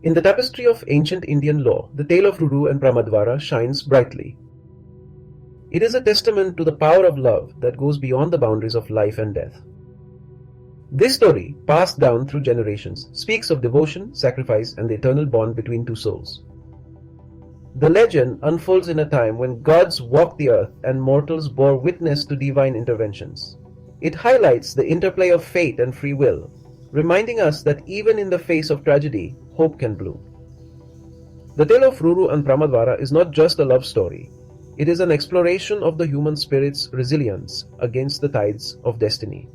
In the tapestry of ancient Indian lore, the tale of Ruru and Pramadvara shines brightly. It is a testament to the power of love that goes beyond the boundaries of life and death. This story, passed down through generations, speaks of devotion, sacrifice, and the eternal bond between two souls. The legend unfolds in a time when gods walked the earth and mortals bore witness to divine interventions. It highlights the interplay of fate and free will, reminding us that even in the face of tragedy, hope can bloom. The tale of Ruru and Pramadvara is not just a love story. It is an exploration of the human spirit's resilience against the tides of destiny.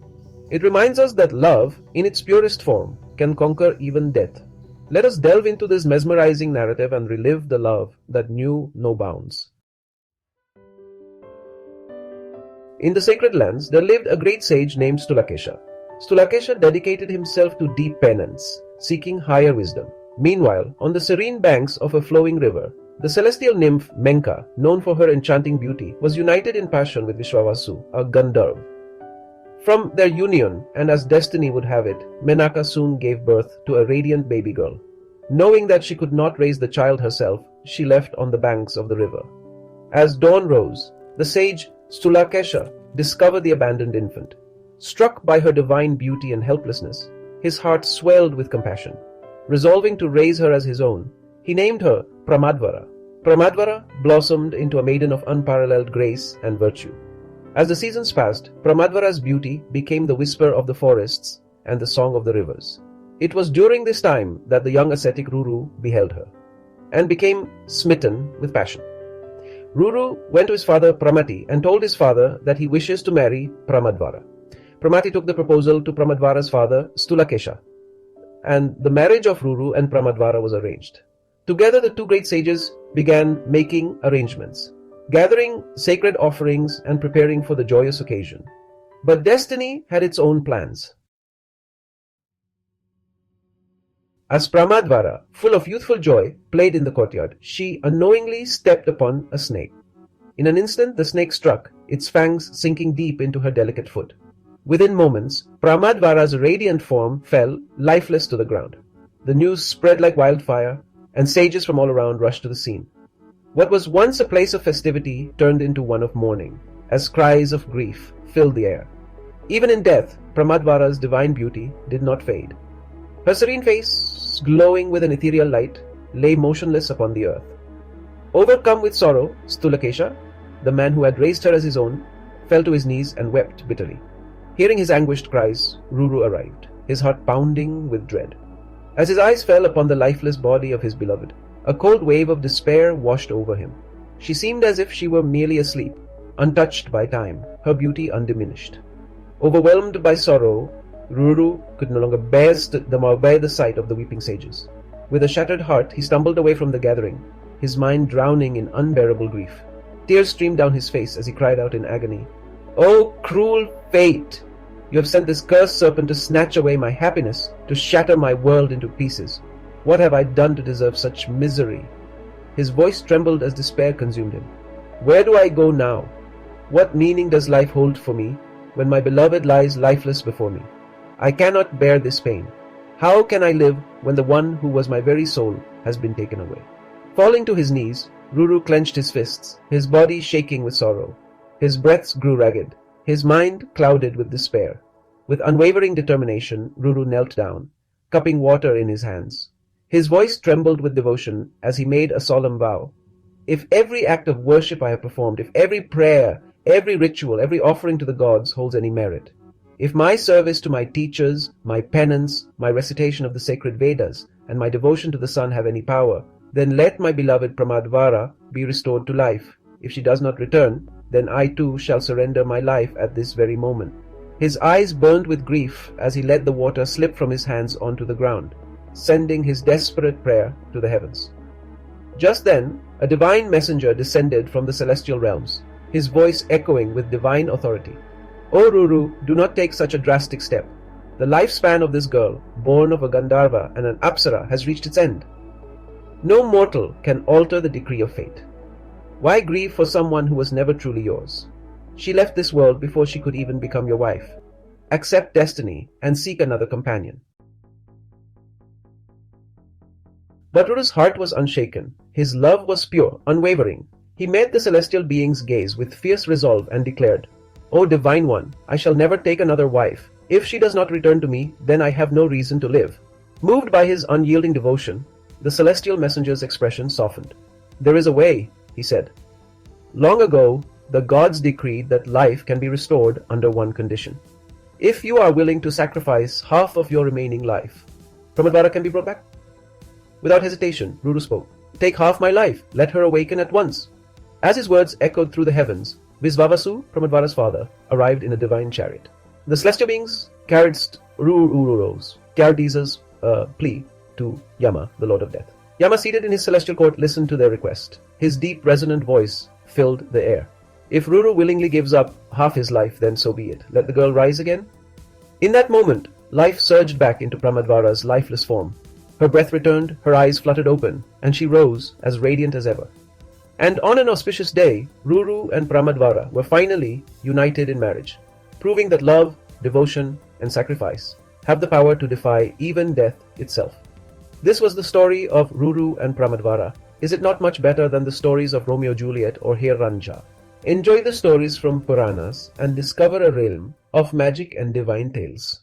It reminds us that love, in its purest form, can conquer even death. Let us delve into this mesmerizing narrative and relive the love that knew no bounds. In the sacred lands, there lived a great sage named Stulakesha. Stulakesha dedicated himself to deep penance, seeking higher wisdom. Meanwhile, on the serene banks of a flowing river, the celestial nymph Menka, known for her enchanting beauty, was united in passion with Vishwavasu, a Gandharv. From their union, and as destiny would have it, Menaka soon gave birth to a radiant baby girl. Knowing that she could not raise the child herself, she left on the banks of the river. As dawn rose, the sage Stulakesha discovered the abandoned infant. Struck by her divine beauty and helplessness, his heart swelled with compassion. Resolving to raise her as his own, he named her Pramadvara. Pramadvara blossomed into a maiden of unparalleled grace and virtue. As the seasons passed, Pramadvara's beauty became the whisper of the forests and the song of the rivers. It was during this time that the young ascetic Ruru beheld her and became smitten with passion. Ruru went to his father Pramati and told his father that he wishes to marry Pramadvara. Pramati took the proposal to Pramadvara's father Stulakesha, and the marriage of Ruru and Pramadvara was arranged. Together the two great sages began making arrangements, gathering sacred offerings and preparing for the joyous occasion. But destiny had its own plans. As Pramadvara, full of youthful joy, played in the courtyard, she unknowingly stepped upon a snake. In an instant the snake struck, its fangs sinking deep into her delicate foot. Within moments, Pramadvara's radiant form fell lifeless to the ground. The news spread like wildfire, and sages from all around rushed to the scene. What was once a place of festivity turned into one of mourning, as cries of grief filled the air. Even in death, Pramadvara's divine beauty did not fade. Her serene face, glowing with an ethereal light, lay motionless upon the earth. Overcome with sorrow, Stulakesha, the man who had raised her as his own, fell to his knees and wept bitterly. Hearing his anguished cries, Ruru arrived, his heart pounding with dread. As his eyes fell upon the lifeless body of his beloved, a cold wave of despair washed over him. She seemed as if she were merely asleep, untouched by time, her beauty undiminished. Overwhelmed by sorrow, Ruru could no longer bear the sight of the weeping sages. With a shattered heart, he stumbled away from the gathering, his mind drowning in unbearable grief. Tears streamed down his face as he cried out in agony, "O cruel fate! You have sent this cursed serpent to snatch away my happiness, to shatter my world into pieces. What have I done to deserve such misery?" His voice trembled as despair consumed him. "Where do I go now? What meaning does life hold for me when my beloved lies lifeless before me? I cannot bear this pain. How can I live when the one who was my very soul has been taken away?" Falling to his knees, Ruru clenched his fists, his body shaking with sorrow. His breaths grew ragged, his mind clouded with despair. With unwavering determination, Ruru knelt down, cupping water in his hands. His voice trembled with devotion as he made a solemn vow. "If every act of worship I have performed, if every prayer, every ritual, every offering to the gods holds any merit, if my service to my teachers, my penance, my recitation of the sacred Vedas, and my devotion to the sun have any power, then let my beloved Pramadvara be restored to life. If she does not return, then I too shall surrender my life at this very moment." His eyes burned with grief as he let the water slip from his hands onto the ground, sending his desperate prayer to the heavens. Just then, a divine messenger descended from the celestial realms, his voice echoing with divine authority. "O Ruru, do not take such a drastic step. The lifespan of this girl, born of a Gandharva and an Apsara, has reached its end. No mortal can alter the decree of fate. Why grieve for someone who was never truly yours? She left this world before she could even become your wife. Accept destiny and seek another companion." But Ruru's heart was unshaken. His love was pure, unwavering. He met the celestial being's gaze with fierce resolve and declared, "O Divine One, I shall never take another wife. If she does not return to me, then I have no reason to live." Moved by his unyielding devotion, the celestial messenger's expression softened. "There is a way," he said. "Long ago, the gods decreed that life can be restored under one condition. If you are willing to sacrifice half of your remaining life, Pramadvara can be brought back." Without hesitation, Ruru spoke. "Take half my life. Let her awaken at once." As his words echoed through the heavens, Visvavasu, Pramadvara's father, arrived in a divine chariot. The celestial beings carried Ruru's, Kyardiza's plea to Yama, the Lord of Death. Yama, seated in his celestial court, listened to their request. His deep, resonant voice filled the air. "If Ruru willingly gives up half his life, then so be it. Let the girl rise again." In that moment, life surged back into Pramadvara's lifeless form. Her breath returned, her eyes fluttered open, and she rose as radiant as ever. And on an auspicious day, Ruru and Pramadvara were finally united in marriage, proving that love, devotion, and sacrifice have the power to defy even death itself. This was the story of Ruru and Pramadvara. Is it not much better than the stories of Romeo Juliet or Hiranja? Enjoy the stories from Puranas and discover a realm of magic and divine tales.